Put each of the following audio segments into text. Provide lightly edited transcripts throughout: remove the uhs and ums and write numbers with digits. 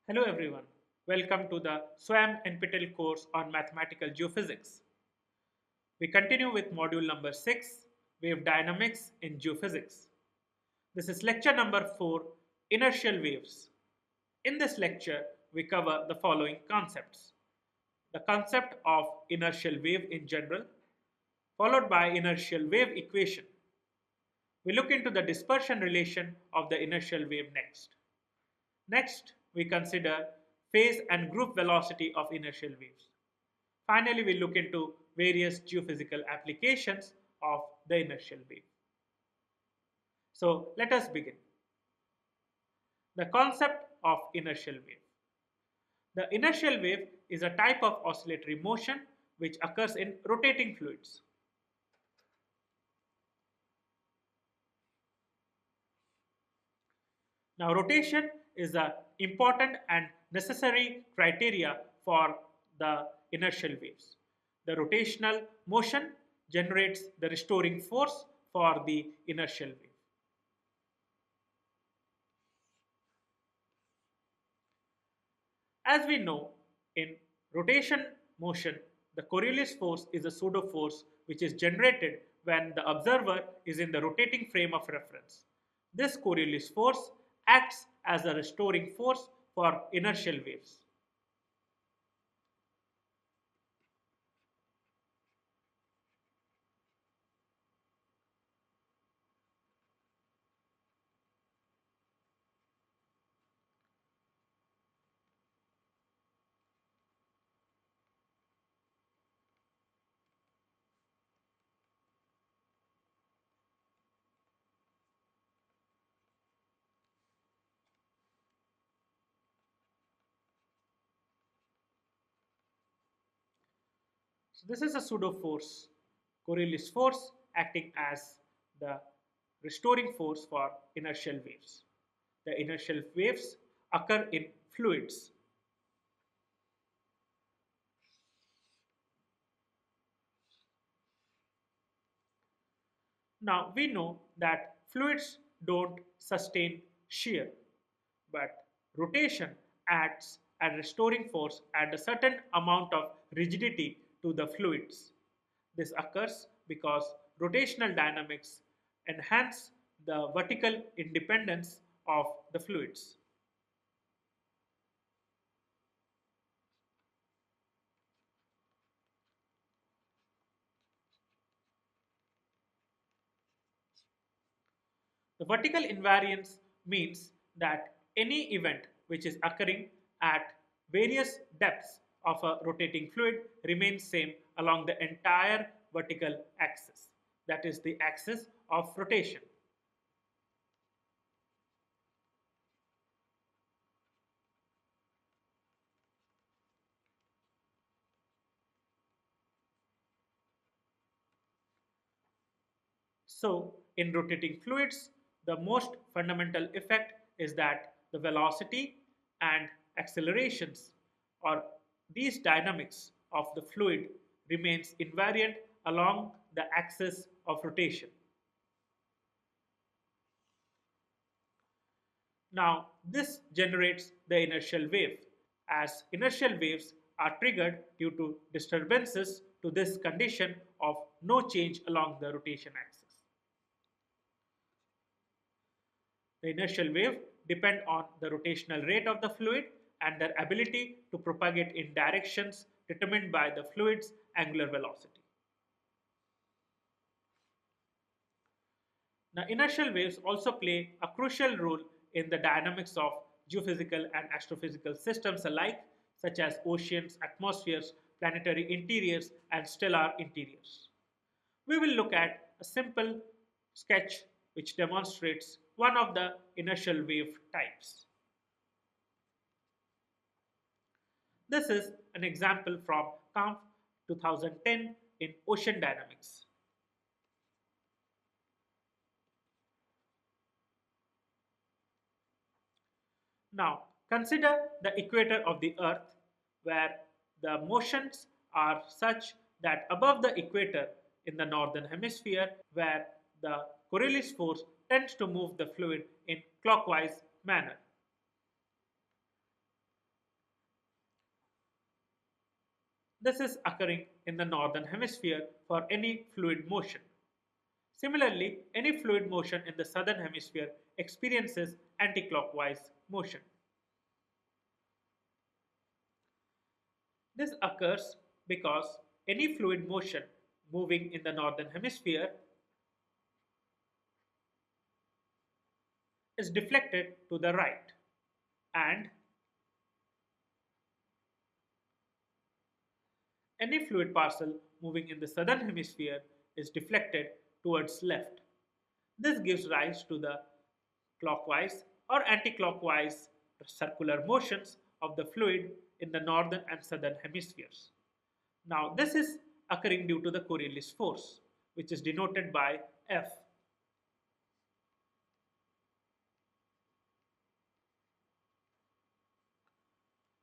Hello everyone. Welcome to the SWAM NPTEL course on mathematical geophysics. We continue with module number 6, wave dynamics in geophysics. This is lecture number 4, inertial waves. In this lecture, we cover the following concepts. The concept of inertial wave in general, followed by inertial wave equation. We look into the dispersion relation of the inertial wave next. Next, we consider phase and group velocity of inertial waves. Finally, we look into various geophysical applications of the inertial wave. So, let us begin. The concept of inertial wave. The inertial wave is a type of oscillatory motion which occurs in rotating fluids. Now, rotation is an important and necessary criteria for the inertial waves. The rotational motion generates the restoring force for the inertial wave. As we know, in rotation motion, the Coriolis force is a pseudo force which is generated when the observer is in the rotating frame of reference. This Coriolis force acts as a restoring force for inertial waves. So this is a pseudo force, Coriolis force acting as the restoring force for inertial waves. The inertial waves occur in fluids. Now we know that fluids don't sustain shear, but rotation acts as restoring force at a certain amount of rigidity to the fluids. This occurs because rotational dynamics enhance the vertical independence of the fluids. The vertical invariance means that any event which is occurring at various depths of a rotating fluid remains same along the entire vertical axis. That is the axis of rotation. So, in rotating fluids, the most fundamental effect is that the velocity and accelerations or these dynamics of the fluid remains invariant along the axis of rotation. Now, this generates the inertial wave, as inertial waves are triggered due to disturbances to this condition of no change along the rotation axis. The inertial wave depend on the rotational rate of the fluid and their ability to propagate in directions determined by the fluid's angular velocity. Now, inertial waves also play a crucial role in the dynamics of geophysical and astrophysical systems alike, such as oceans, atmospheres, planetary interiors, and stellar interiors. We will look at a simple sketch which demonstrates one of the inertial wave types. This is an example from Kampf 2010 in Ocean Dynamics. Now, consider the equator of the Earth where the motions are such that above the equator in the northern hemisphere where the Coriolis force tends to move the fluid in clockwise manner. This is occurring in the northern hemisphere for any fluid motion. Similarly, any fluid motion in the southern hemisphere experiences anticlockwise motion. This occurs because any fluid motion moving in the northern hemisphere is deflected to the right, and any fluid parcel moving in the southern hemisphere is deflected towards left. This gives rise to the clockwise or anticlockwise circular motions of the fluid in the northern and southern hemispheres. Now, this is occurring due to the Coriolis force, which is denoted by F.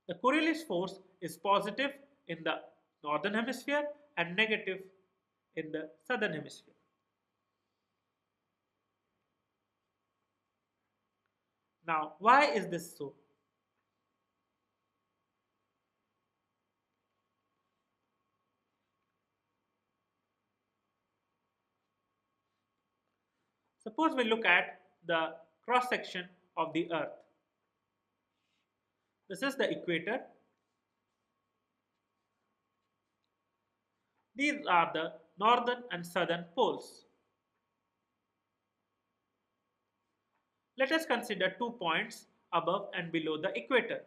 The Coriolis force is positive in the northern hemisphere and negative in the southern hemisphere. Now, why is this so? Suppose we look at the cross section of the earth. This is the equator. These are the northern and southern poles. Let us consider 2 points above and below the equator.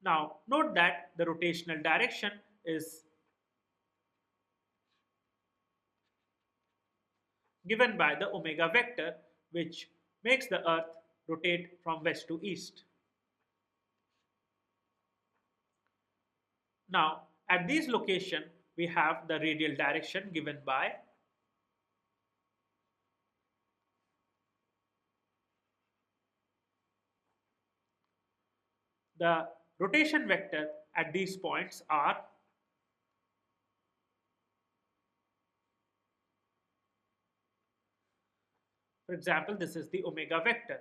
Now, note that the rotational direction is given by the omega vector, which makes the earth rotate from west to east. Now, at these locations, we have the radial direction given by the rotation vector at these points are for example, this is the omega vector.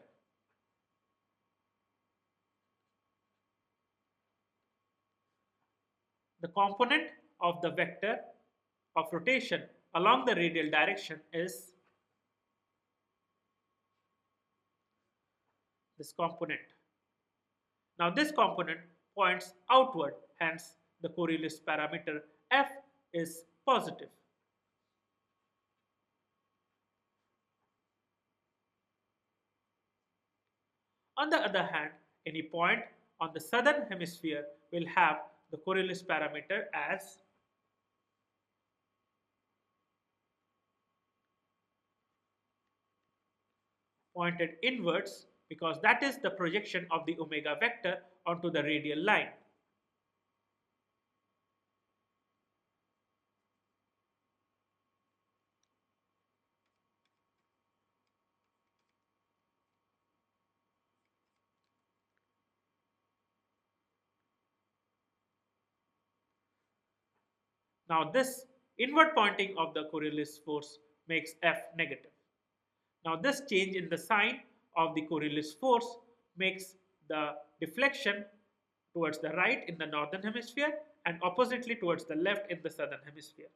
The component of the vector of rotation along the radial direction is this component. Now this component points outward, hence the Coriolis parameter F is positive. On the other hand, any point on the southern hemisphere will have the Coriolis parameter as pointed inwards, because that is the projection of the omega vector onto the radial line. Now this inward pointing of the Coriolis force makes F negative. Now this change in the sign of the Coriolis force makes the deflection towards the right in the northern hemisphere and oppositely towards the left in the southern hemisphere.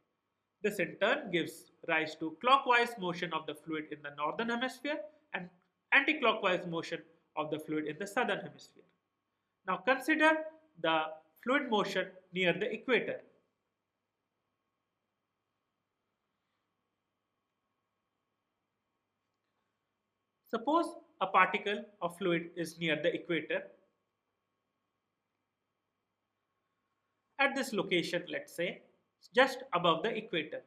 This in turn gives rise to clockwise motion of the fluid in the northern hemisphere and anti-clockwise motion of the fluid in the southern hemisphere. Now consider the fluid motion near the equator. Suppose a particle of fluid is near the equator. At this location, let's say, just above the equator,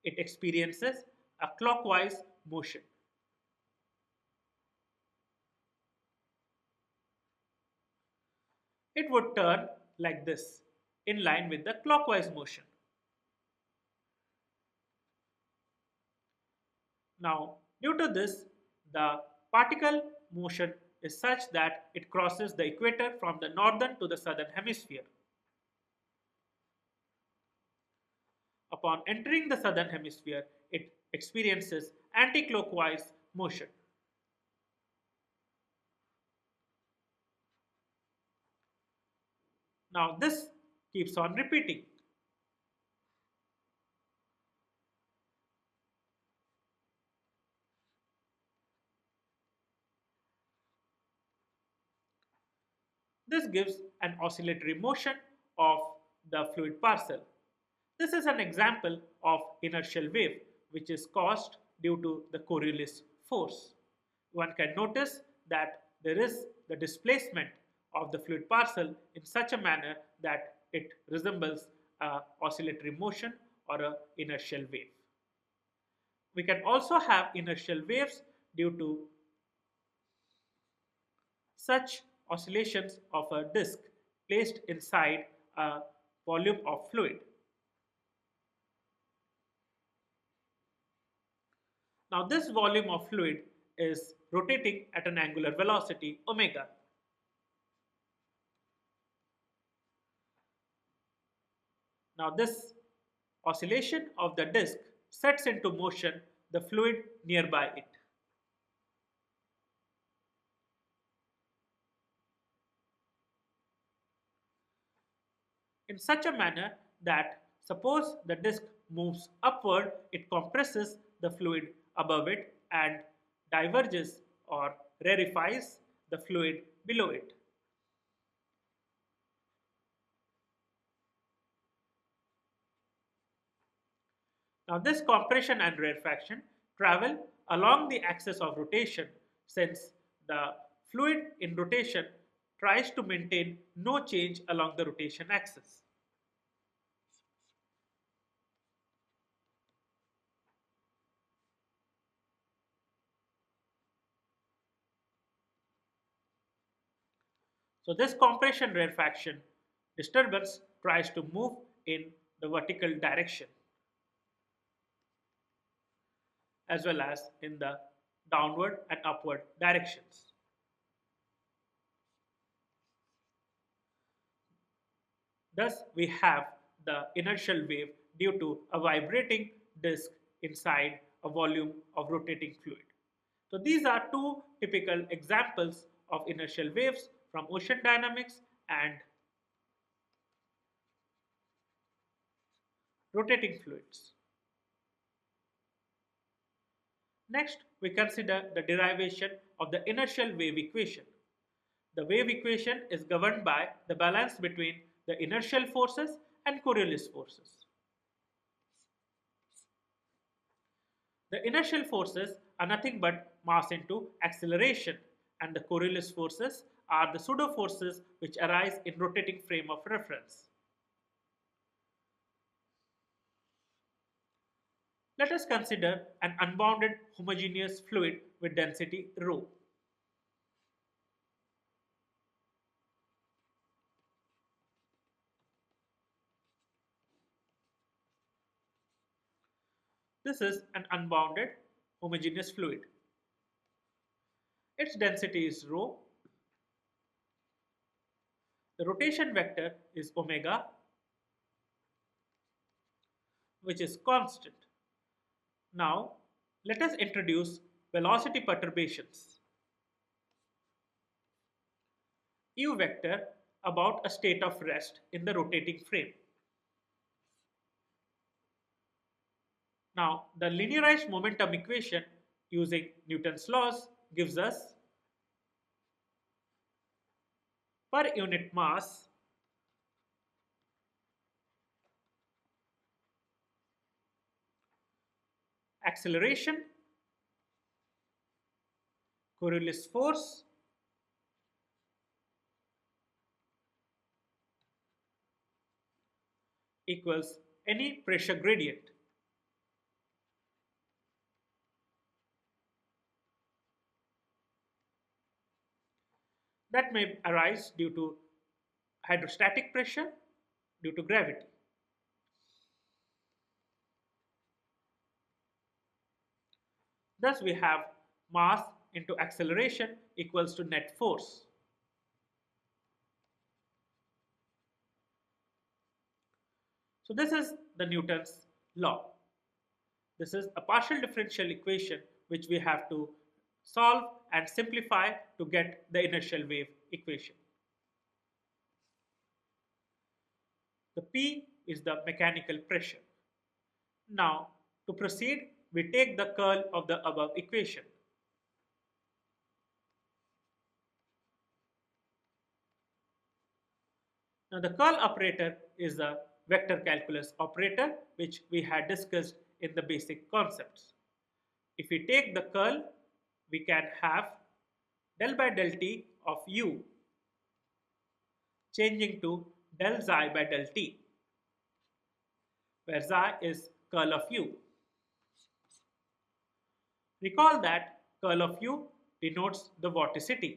it experiences a clockwise motion. It would turn like this, in line with the clockwise motion. Now, due to this, the particle motion is such that it crosses the equator from the northern to the southern hemisphere. Upon entering the southern hemisphere, it experiences anti-clockwise motion. Now this keeps on repeating. This gives an oscillatory motion of the fluid parcel. This is an example of inertial wave which is caused due to the Coriolis force. One can notice that there is the displacement of the fluid parcel in such a manner that it resembles a oscillatory motion or a inertial wave. We can also have inertial waves due to such oscillations of a disk placed inside a volume of fluid. Now this volume of fluid is rotating at an angular velocity omega. Now this oscillation of the disk sets into motion the fluid nearby it. In such a manner that suppose the disk moves upward, it compresses the fluid above it and diverges or rarefies the fluid below it. Now this compression and rarefaction travel along the axis of rotation since the fluid in rotation tries to maintain no change along the rotation axis. So this compression rarefaction disturbance tries to move in the vertical direction as well as in the downward and upward directions. Thus, we have the inertial wave due to a vibrating disk inside a volume of rotating fluid. So, these are two typical examples of inertial waves from ocean dynamics and rotating fluids. Next, we consider the derivation of the inertial wave equation. The wave equation is governed by the balance between the inertial forces and Coriolis forces. The inertial forces are nothing but mass into acceleration, and the Coriolis forces are the pseudo forces which arise in rotating frame of reference. Let us consider an unbounded homogeneous fluid with density ρ. This is an unbounded homogeneous fluid. Its density is ρ. The rotation vector is omega, which is constant. Now, let us introduce velocity perturbations. U vector about a state of rest in the rotating frame. Now, the linearized momentum equation using Newton's laws gives us per unit mass acceleration, Coriolis force, equals any pressure gradient. That may arise due to hydrostatic pressure, due to gravity. Thus, we have mass into acceleration equals to net force. So, this is the Newton's law. This is a partial differential equation which we have to solve and simplify to get the inertial wave equation. The P is the mechanical pressure. Now, to proceed, we take the curl of the above equation. Now, the curl operator is a vector calculus operator which we had discussed in the basic concepts. If we take the curl, we can have del by del t of u changing to del xi by del t, where xi is curl of u. Recall that curl of u denotes the vorticity.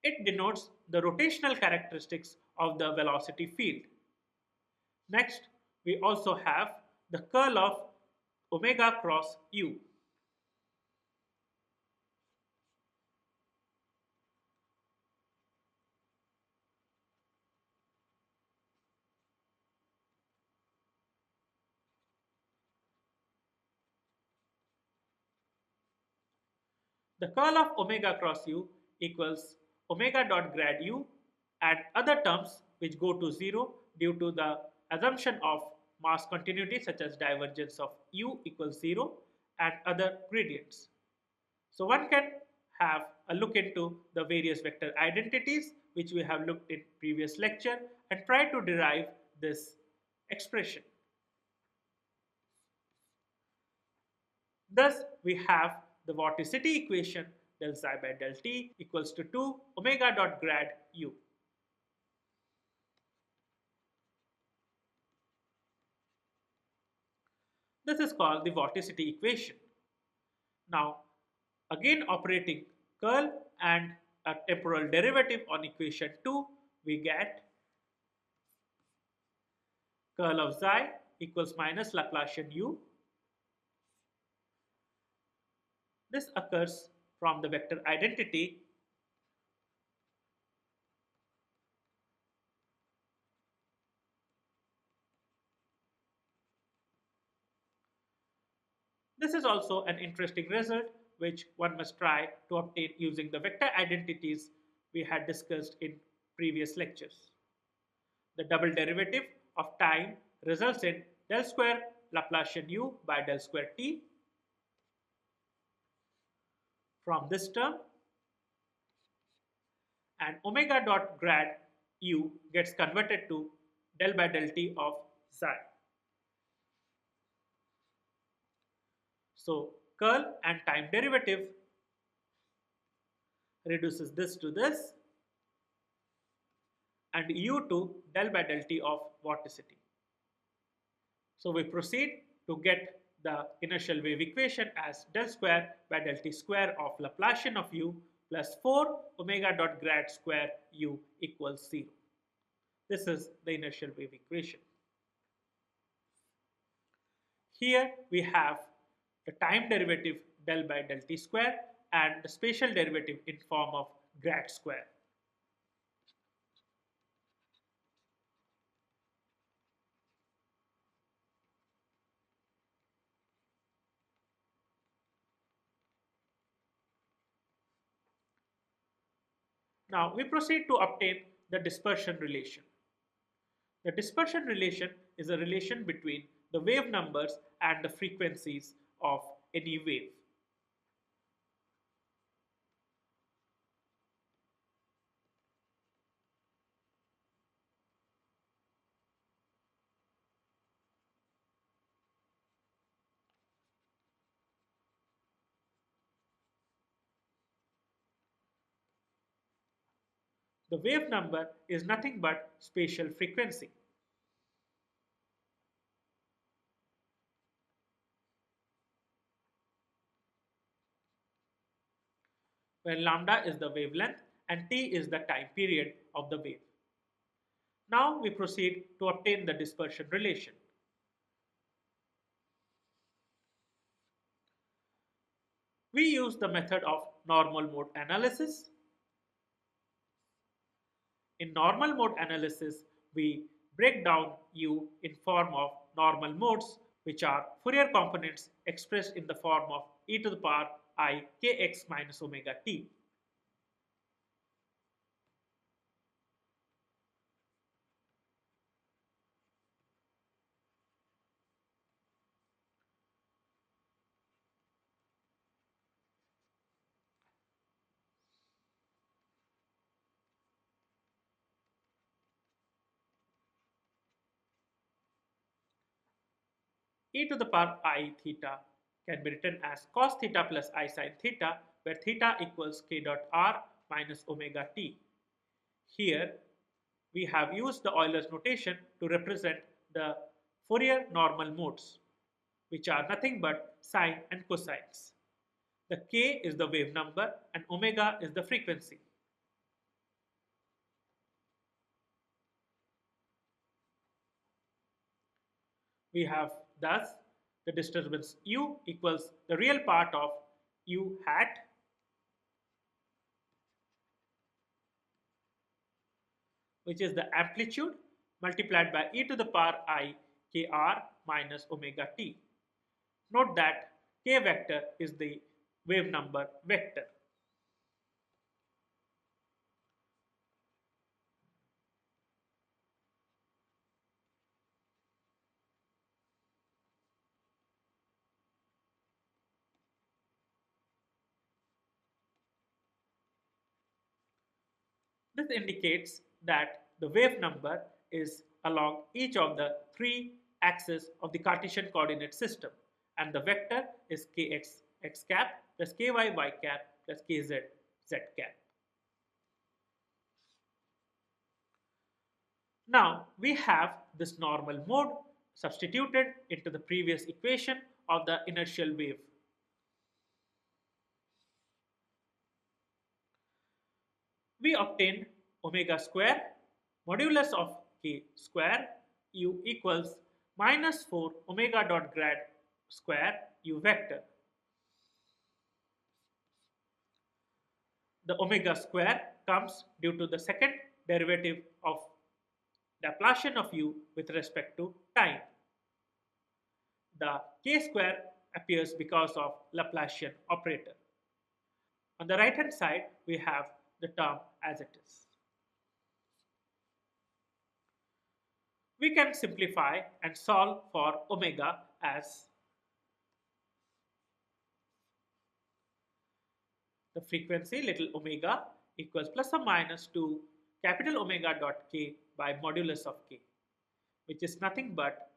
It denotes the rotational characteristics of the velocity field. Next, we also have the curl of omega cross u. The curl of omega cross u equals omega dot grad u and other terms which go to 0 due to the assumption of mass continuity such as divergence of u equals 0 and other gradients. So one can have a look into the various vector identities which we have looked in previous lecture and try to derive this expression. Thus, we have the vorticity equation del xi by del t equals to 2 omega dot grad u. This is called the vorticity equation. Now, again operating curl and a temporal derivative on equation 2, we get curl of xi equals minus Laplacian u. This occurs from the vector identity This is also an interesting result which one must try to obtain using the vector identities we had discussed in previous lectures. The double derivative of time results in del square Laplacian u by del square t. From this term, and omega dot grad u gets converted to del by del t of xi. So curl and time derivative reduces this to this and u to del by del t of vorticity. So we proceed to get the inertial wave equation as del square by del t square of Laplacian of u plus 4 omega dot grad square u equals 0. This is the inertial wave equation. Here we have the time derivative del by del t square and the spatial derivative in form of grad square. Now we proceed to obtain the dispersion relation. The dispersion relation is a relation between the wave numbers and the frequencies of any wave. The wave number is nothing but spatial frequency. Where lambda is the wavelength and t is the time period of the wave. Now we proceed to obtain the dispersion relation. We use the method of normal mode analysis. In normal mode analysis, we break down u in form of normal modes, which are Fourier components expressed in the form of e to the power I kx minus omega t. e to the power I theta can be written as cos theta plus I sin theta, where theta equals k dot r minus omega t. Here, we have used the Euler's notation to represent the Fourier normal modes, which are nothing but sine and cosines. The k is the wave number and omega is the frequency. We have thus the disturbance u equals the real part of u hat, which is the amplitude multiplied by e to the power I kr minus omega t. Note that k vector is the wave number vector. This indicates that the wave number is along each of the three axes of the Cartesian coordinate system, and the vector is kx x cap plus ky y cap plus kz z cap. Now we have this normal mode substituted into the previous equation of the inertial wave. We obtain omega square modulus of k square u equals minus 4 omega dot grad square u vector. The omega square comes due to the second derivative of Laplacian of u with respect to time. The k square appears because of Laplacian operator. On the right hand side, we have the term as it is. We can simplify and solve for omega as the frequency little omega equals plus or minus to capital omega dot k by modulus of k, which is nothing but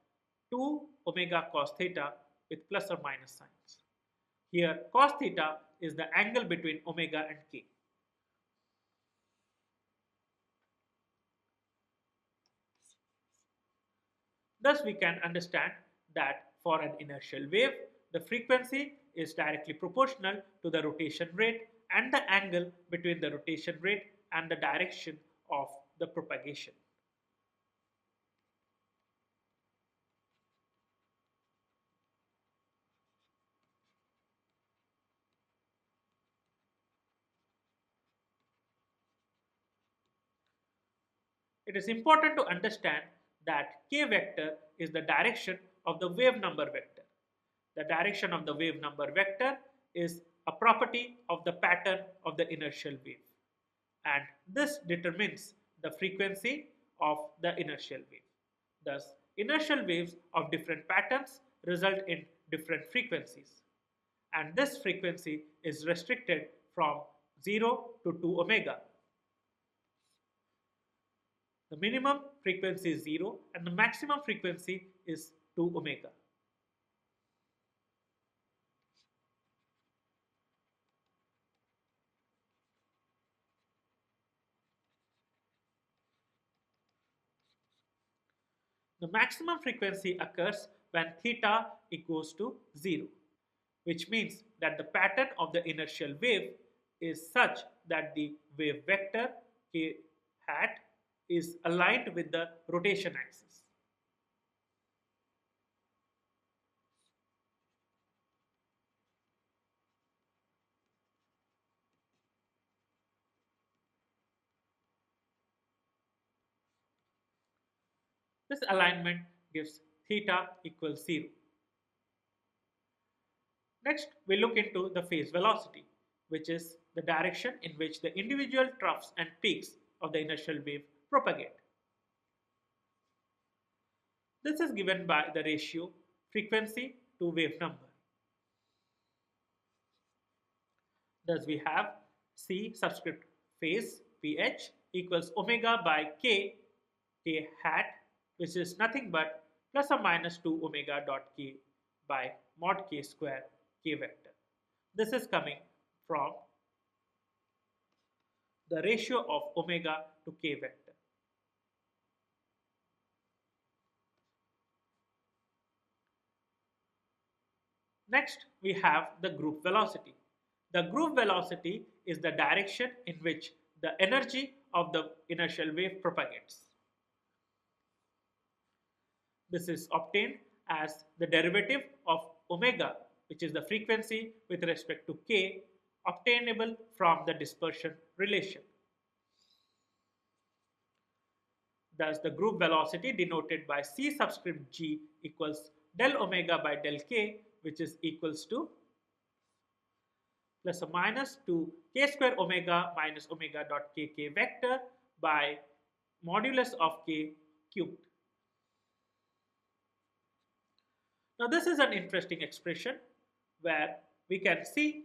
2 omega cos theta with plus or minus signs. Here cos theta is the angle between omega and k. Thus we can understand that for an inertial wave, the frequency is directly proportional to the rotation rate and the angle between the rotation rate and the direction of the propagation. It is important to understand that k vector is the direction of the wave number vector. The direction of the wave number vector is a property of the pattern of the inertial wave, and this determines the frequency of the inertial wave. Thus, inertial waves of different patterns result in different frequencies, and this frequency is restricted from 0 to 2 omega. The minimum frequency is 0 and the maximum frequency is 2 omega. The maximum frequency occurs when theta equals to 0, which means that the pattern of the inertial wave is such that the wave vector k hat is aligned with the rotation axis. This alignment gives theta equals 0. Next, we look into the phase velocity, which is the direction in which the individual troughs and peaks of the inertial wave propagate. This is given by the ratio frequency to wave number. Thus, we have C subscript phase Ph equals omega by k hat, which is nothing but plus or minus 2 omega dot k by mod k square k vector. This is coming from the ratio of omega to k vector. Next, we have the group velocity. The group velocity is the direction in which the energy of the inertial wave propagates. This is obtained as the derivative of omega, which is the frequency with respect to k, obtainable from the dispersion relation. Thus, the group velocity denoted by c subscript g equals del omega by del k, which is equals to plus or minus to k square omega minus omega dot kk vector by modulus of k cubed. Now, this is an interesting expression where we can see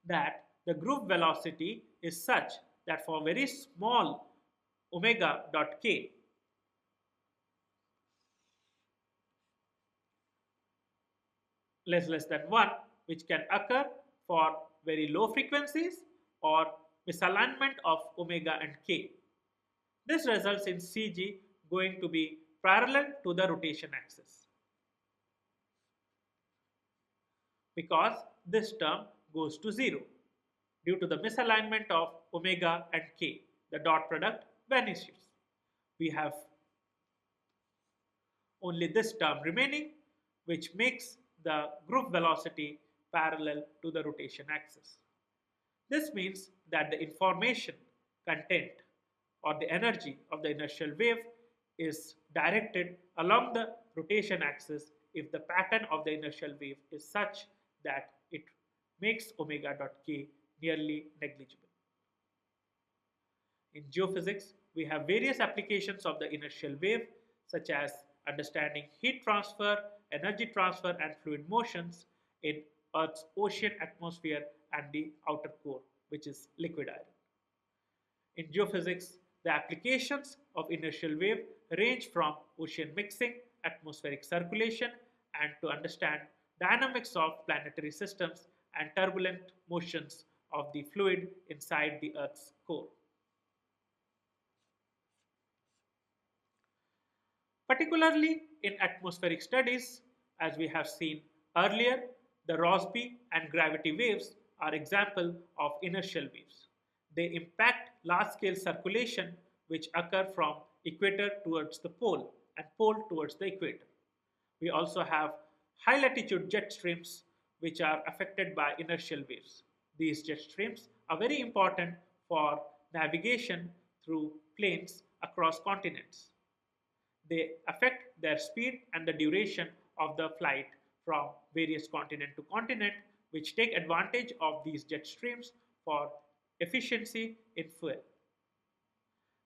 that the group velocity is such that for very small omega dot k, less than 1, which can occur for very low frequencies or misalignment of omega and k. This results in Cg going to be parallel to the rotation axis, because this term goes to 0 due to the misalignment of omega and k. The dot product vanishes. We have only this term remaining, which makes the group velocity parallel to the rotation axis. This means that the information content or the energy of the inertial wave is directed along the rotation axis if the pattern of the inertial wave is such that it makes omega dot k nearly negligible. In geophysics, we have various applications of the inertial wave, such as understanding heat transfer, energy transfer, and fluid motions in Earth's ocean atmosphere and the outer core, which is liquid iron. In geophysics, the applications of inertial wave range from ocean mixing, atmospheric circulation, and to understand dynamics of planetary systems and turbulent motions of the fluid inside the Earth's core. Particularly in atmospheric studies, as we have seen earlier, the Rossby and gravity waves are examples of inertial waves. They impact large-scale circulation which occur from equator towards the pole and pole towards the equator. We also have high-latitude jet streams which are affected by inertial waves. These jet streams are very important for navigation through planes across continents. They affect their speed and the duration of the flight from various continent to continent, which take advantage of these jet streams for efficiency in fuel.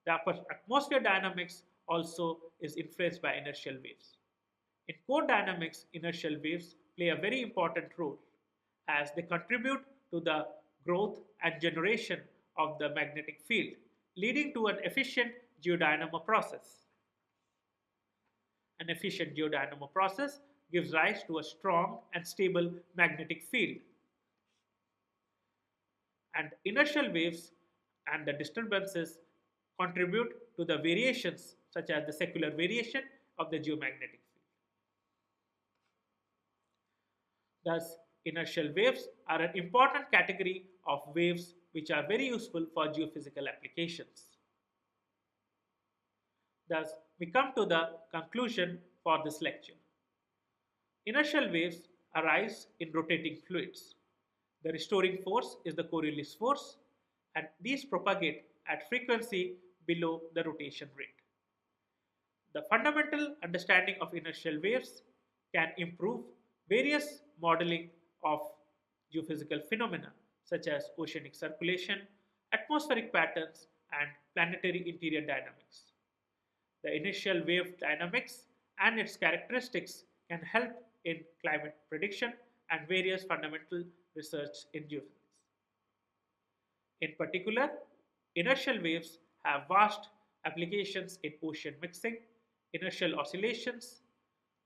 The atmosphere dynamics also is influenced by inertial waves. In core dynamics, inertial waves play a very important role as they contribute to the growth and generation of the magnetic field, leading to an efficient geodynamo process. An efficient geodynamo process gives rise to a strong and stable magnetic field. And inertial waves and the disturbances contribute to the variations such as the secular variation of the geomagnetic field. Thus, inertial waves are an important category of waves which are very useful for geophysical applications. Thus, we come to the conclusion for this lecture. Inertial waves arise in rotating fluids. The restoring force is the Coriolis force, and these propagate at frequency below the rotation rate. The fundamental understanding of inertial waves can improve various modeling of geophysical phenomena such as oceanic circulation, atmospheric patterns, and planetary interior dynamics. The inertial wave dynamics and its characteristics can help in climate prediction and various fundamental research in geophysics. In particular, inertial waves have vast applications in ocean mixing, inertial oscillations,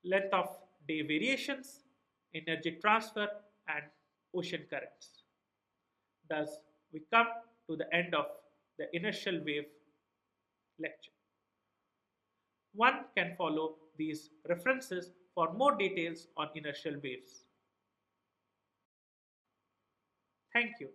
length of day variations, energy transfer, and ocean currents. Thus, we come to the end of the inertial wave lecture. One can follow these references for more details on inertial waves. Thank you.